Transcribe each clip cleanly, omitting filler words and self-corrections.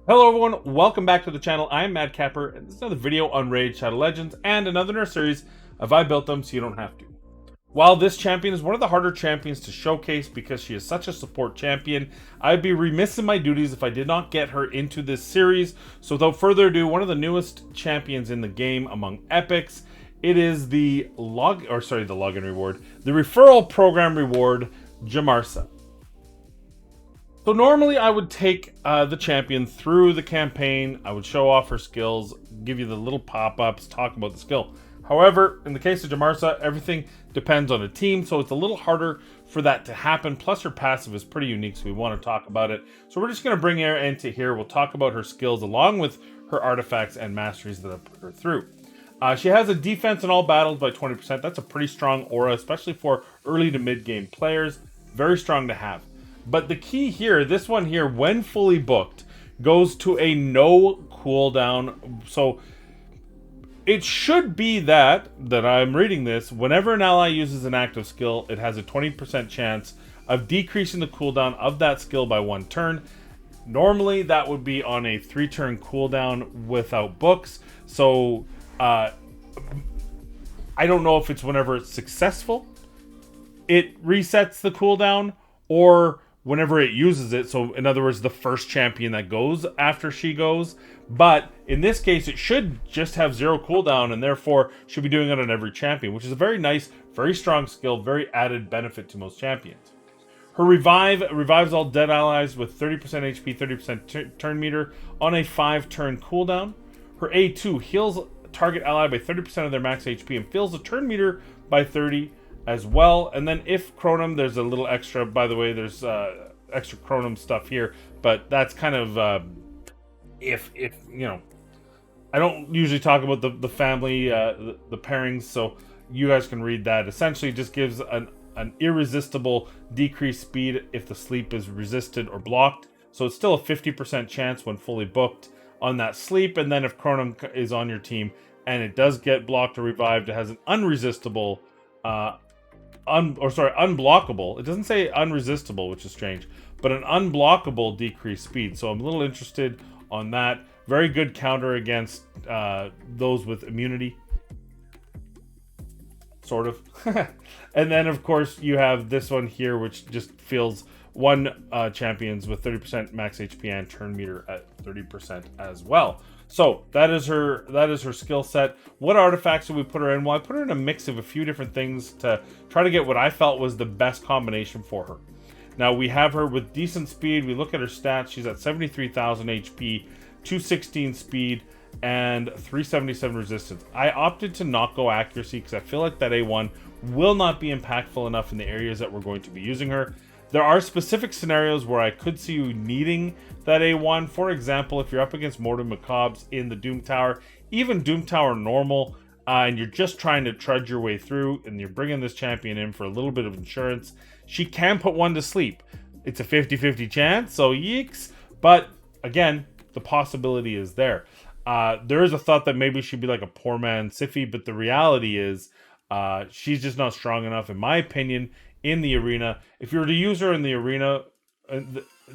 Hello everyone, welcome back to the channel. I'm Madcapper, and this is another video on Raid Shadow Legends and another in our series of I Built Them So You Don't Have to. While this champion is one of the harder champions to showcase because she is such a support champion, I'd be remiss in my duties if I did not get her into this series. So without further ado, one of the newest champions in the game among epics, it is the referral program reward, Djamarsa. So normally I would take the champion through the campaign, I would show off her skills, give you the little pop-ups, talk about the skill. However, in the case of Djamarsa, everything depends on a team, so it's a little harder for that to happen. Plus her passive is pretty unique, so we want to talk about it. So we're just going to bring her into here. We'll talk about her skills along with her artifacts and masteries that have put her through. She has a defense in all battles by 20%. That's a pretty strong aura, especially for early to mid-game players. Very strong to have. But the key here, this one here, when fully booked, goes to a no cooldown. So it should be that I'm reading this, whenever an ally uses an active skill, it has a 20% chance of decreasing the cooldown of that skill by 1 turn. Normally, that would be on a 3-turn cooldown without books. So I don't know if it's whenever it's successful, it resets the cooldown, or whenever it uses it. So in other words, the first champion that goes after she goes. But in this case, it should just have 0 cooldown, and therefore should be doing it on every champion, which is a very nice, very strong skill, very added benefit to most champions. Her revives all dead allies with 30% HP, 30% turn meter on a 5-turn cooldown. Her A2 heals target ally by 30% of their max HP and fills the turn meter by 30 as well. And then if Chronum, there's a little extra, by the way, there's extra Chronum stuff here, but that's kind of if you know, I don't usually talk about the family the pairings, so you guys can read that. Essentially it just gives an irresistible decreased speed if the sleep is resisted or blocked, so it's still a 50% chance when fully booked on that sleep. And then if Chronum is on your team and it does get blocked or revived, it has an unresistible unblockable. It doesn't say unresistible, which is strange, but an unblockable decreased speed. So I'm a little interested on that. Very good counter against those with immunity, sort of. And then of course you have this one here, which just fills one champions with 30% max HP and turn meter at 30% as well. So that is her skill set. What artifacts did we put her in? Well, I put her in a mix of a few different things to try to get what I felt was the best combination for her. Now we have her with decent speed. We look at her stats. She's at 73,000 HP, 216 speed, and 377 resistance. I opted to not go accuracy because I feel like that A1 will not be impactful enough in the areas that we're going to be using her. There are specific scenarios where I could see you needing that A1. For example, if you're up against Mortal Macabres in the Doom Tower, even Doom Tower normal, and you're just trying to trudge your way through, and you're bringing this champion in for a little bit of insurance, she can put one to sleep. It's a 50-50 chance, so yeeks. But again, the possibility is there. There is a thought that maybe she'd be like a poor man Sify, but the reality is she's just not strong enough, in my opinion, in the arena. If you were to use her in the arena,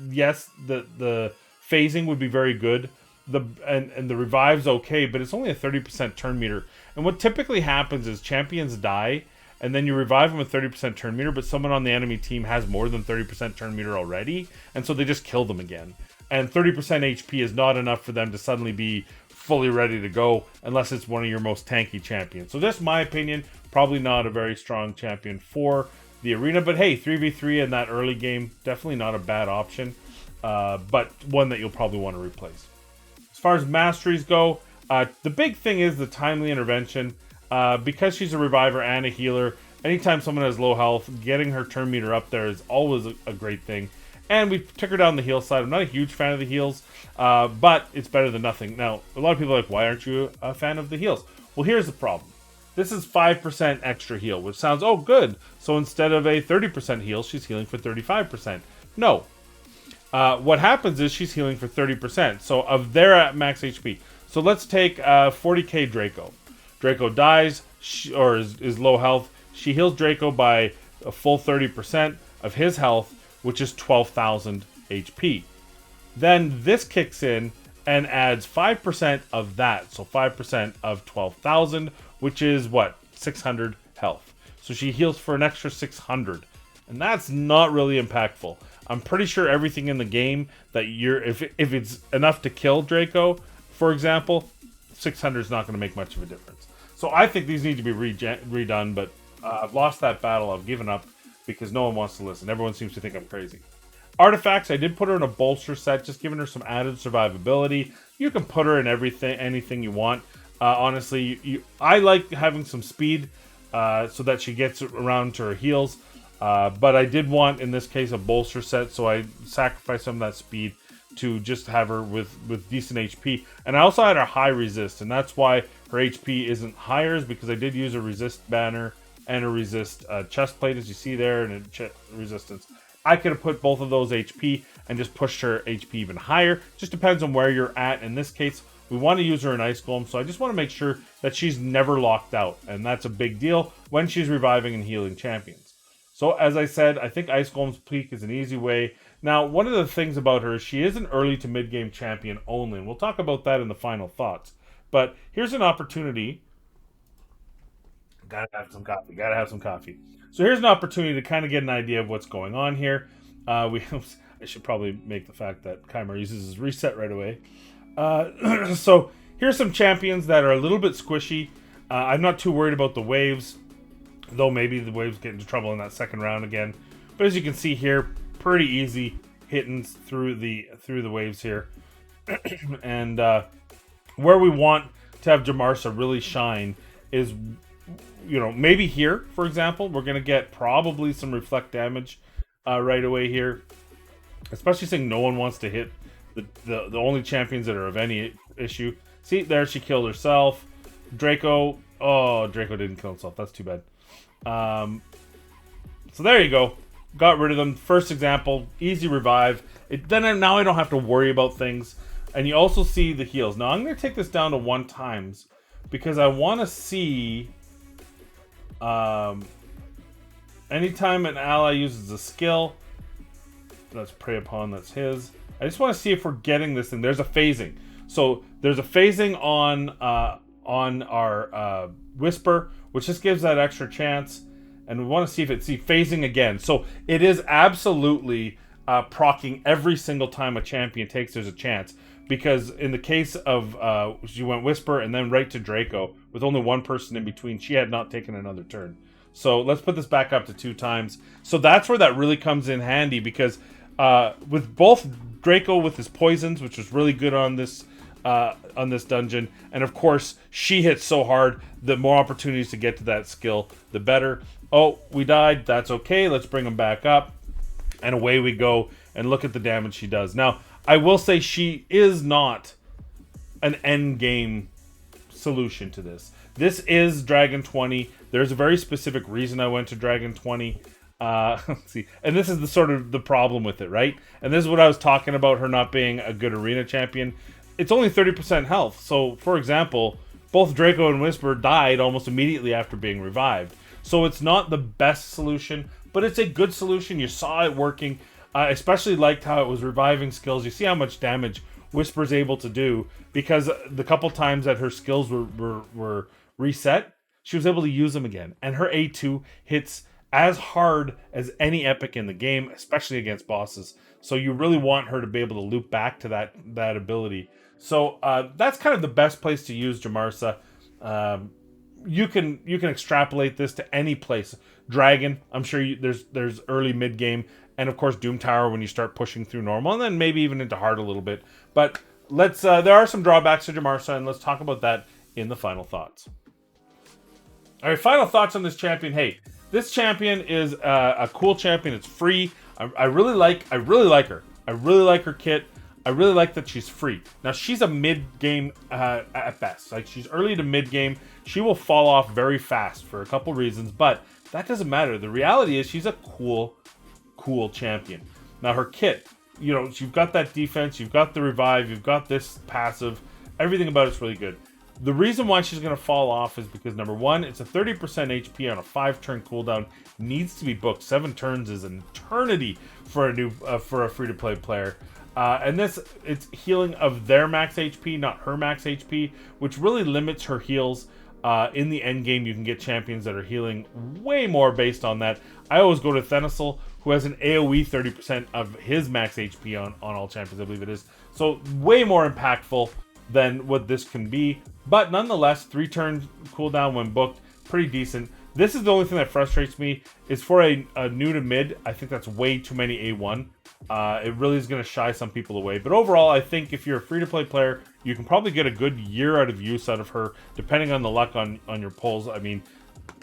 yes, the phasing would be very good. And the revive's okay, but it's only a 30% turn meter. And what typically happens is champions die, and then you revive them with 30% turn meter, but someone on the enemy team has more than 30% turn meter already, and so they just kill them again. And 30% HP is not enough for them to suddenly be fully ready to go, unless it's one of your most tanky champions. So that's my opinion. Probably not a very strong champion for the arena, but hey, 3v3 in that early game, definitely not a bad option, but one that you'll probably want to replace. As far as masteries go, the big thing is the timely intervention. Because she's a reviver and a healer, anytime someone has low health, getting her turn meter up there is always a great thing. And we took her down the heal side. I'm not a huge fan of the heals, but it's better than nothing. Now, a lot of people are like, why aren't you a fan of the heals? Well, here's the problem. This is 5% extra heal, which sounds, oh, good. So instead of a 30% heal, she's healing for 35%. No. What happens is she's healing for 30%. So of their at max HP. So let's take 40k Draco. Draco dies, or is low health. She heals Draco by a full 30% of his health, which is 12,000 HP. Then this kicks in and adds 5% of that. So 5% of 12,000, which is what? 600 health. So she heals for an extra 600. And that's not really impactful. I'm pretty sure everything in the game that if it's enough to kill Draco, for example, 600 is not going to make much of a difference. So I think these need to be redone, but I've lost that battle. I've given up because no one wants to listen. Everyone seems to think I'm crazy. Artifacts, I did put her in a bolster set, just giving her some added survivability. You can put her in anything you want. Honestly, I like having some speed so that she gets around to her heals. But I did want, in this case, a bolster set, so I sacrificed some of that speed to just have her with decent HP. And I also had her high resist, and that's why her HP isn't higher, is because I did use a resist banner and a resist chest plate, as you see there, and a resistance. I could have put both of those HP and just pushed her HP even higher. Just depends on where you're at. In this case, we want to use her in Ice Golem, so I just want to make sure that she's never locked out, and that's a big deal when she's reviving and healing champions. So as I said, I think Ice Golem's Peak is an easy way. Now, one of the things about her is she is an early to mid-game champion only, and we'll talk about that in the final thoughts. But here's an opportunity. Gotta have some coffee. So here's an opportunity to kind of get an idea of what's going on here. I should probably make the fact that Kymar uses his reset right away. So here's some champions that are a little bit squishy. I'm not too worried about the waves, though maybe the waves get into trouble in that second round again. But as you can see here, pretty easy hitting through the waves here. And where we want to have Djamarsa really shine is, maybe here, for example. We're going to get probably some reflect damage right away here. Especially seeing no one wants to hit the only champions that are of any issue. See, there she killed herself. Draco. Oh, Draco didn't kill himself. That's too bad. So there you go. Got rid of them. First example, easy revive. Now I don't have to worry about things. And you also see the heals. Now I'm going to take this down to 1 times because I want to see anytime an ally uses a skill. Let's prey upon, that's his. I just want to see if we're getting this thing. There's a phasing. So there's a phasing on our Whisper, which just gives that extra chance. And we want to see if it's phasing again. So it is absolutely proccing every single time a champion takes, there's a chance. Because in the case of, she went Whisper and then right to Draco with only one person in between. She had not taken another turn. So let's put this back up to 2 times. So that's where that really comes in handy because with both Draco with his poisons, which was really good on this dungeon, and of course she hits so hard, the more opportunities to get to that skill, the better. Oh, we died. That's okay. Let's bring him back up, and away we go. And look at the damage she does. Now, I will say she is not an end game solution to this. This is Dragon 20. There's a very specific reason I went to Dragon 20. Let's see. And this is the problem with it, right? And this is what I was talking about, her not being a good arena champion. It's only 30% health. So, for example, both Draco and Whisper died almost immediately after being revived. So it's not the best solution, but it's a good solution. You saw it working. I especially liked how it was reviving skills. You see how much damage Whisper's able to do because the couple times that her skills were reset, she was able to use them again. And her A2 hits as hard as any epic in the game, especially against bosses. So you really want her to be able to loop back to that ability. So that's kind of the best place to use Djamarsa. You can extrapolate this to any place. Dragon, I'm sure there's early mid game, and of course Doom Tower when you start pushing through normal, and then maybe even into hard a little bit. But let's there are some drawbacks to Djamarsa, and let's talk about that in the final thoughts. All right, final thoughts on this champion. Hey, this champion is a cool champion. It's free. I really like her. I really like her kit. I really like that she's free. Now, she's a mid-game at best. Like, she's early to mid-game. She will fall off very fast for a couple reasons, but that doesn't matter. The reality is she's a cool champion. Now, her kit, you've got that defense, you've got the revive, you've got this passive. Everything about it's really good. The reason why she's going to fall off is because, number one, it's a 30% HP on a 5-turn cooldown. Needs to be booked. 7 turns is an eternity for a free-to-play player. And it's healing of their max HP, not her max HP, which really limits her heals. In the end game, you can get champions that are healing way more based on that. I always go to Thenasil, who has an AoE 30% of his max HP on all champions, I believe it is. So way more impactful than what this can be. But nonetheless, 3-turn cooldown when booked, pretty decent. This is the only thing that frustrates me, is for a new to mid, I think that's way too many A1. It really is going to shy some people away. But overall, I think if you're a free-to-play player, you can probably get a good year out of use out of her, depending on the luck on your pulls. I mean,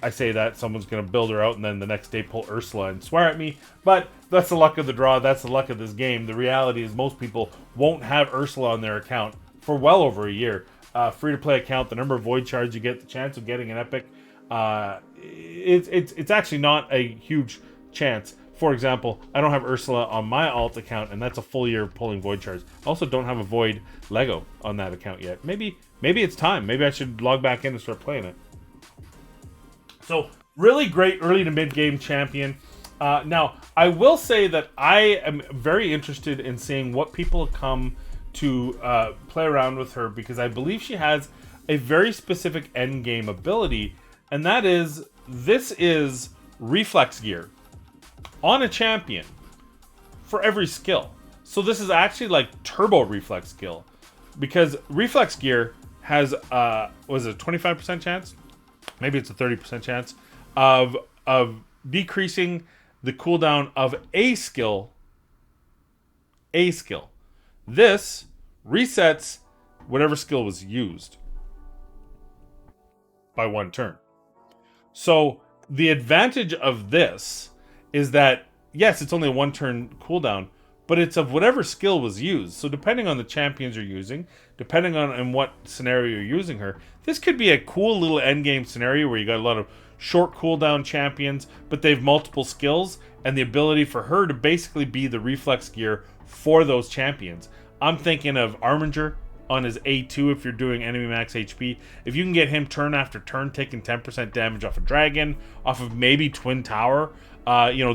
I say that, someone's going to build her out and then the next day pull Ursula and swear at me. But that's the luck of the draw. That's the luck of this game. The reality is most people won't have Ursula on their account for well over a year. Free-to-play account, the number of void shards you get, the chance of getting an epic, it's actually not a huge chance. For example, I don't have Ursula on my alt account, and that's a full year of pulling void shards. I also don't have a void Lego on that account yet. Maybe it's time. Maybe I should log back in and start playing it. So really great early to mid game champion. Now I will say that I am very interested in seeing what people come to play around with her, because I believe she has a very specific end game ability, and that is, this is reflex gear on a champion for every skill. So this is actually like turbo reflex skill, because reflex gear has was it a 25% chance, maybe it's a 30% chance of decreasing the cooldown of a skill. This resets whatever skill was used by 1 turn. So the advantage of this is that, yes, it's only a 1-turn cooldown, but it's of whatever skill was used. So depending on the champions you're using, depending on in what scenario you're using her, this could be a cool little endgame scenario where you got a lot of short cooldown champions, but they have multiple skills and the ability for her to basically be the reflex gear for those champions. I'm thinking of Arminger on his A2 if you're doing enemy max HP. If you can get him turn after turn taking 10% damage off a dragon, off of maybe Twin Tower,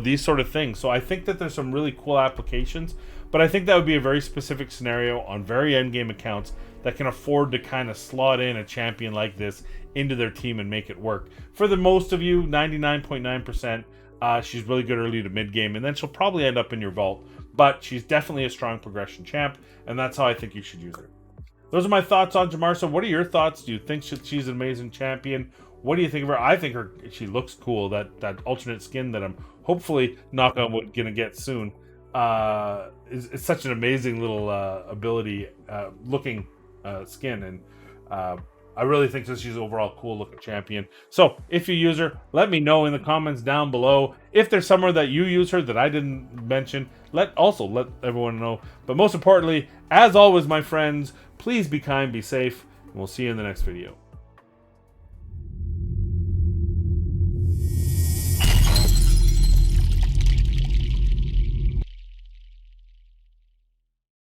these sort of things. So I think that there's some really cool applications, but I think that would be a very specific scenario on very endgame accounts that can afford to kind of slot in a champion like this into their team and make it work. For the most of you, 99.9%, she's really good early to mid game, and then she'll probably end up in your vault, but she's definitely a strong progression champ, and that's how I think you should use her. Those are my thoughts on Djamarsa. What are your thoughts? Do you think she's an amazing champion? What do you think of her? I think she looks cool. That alternate skin that I'm hopefully, knock on wood, gonna get soon. Is such an amazing little ability looking skin, and I really think that she's overall cool looking champion. So if you use her, let me know in the comments down below. If there's somewhere that you use her that I didn't mention, let everyone know. But most importantly, as always, my friends, please be kind, be safe, and we'll see you in the next video.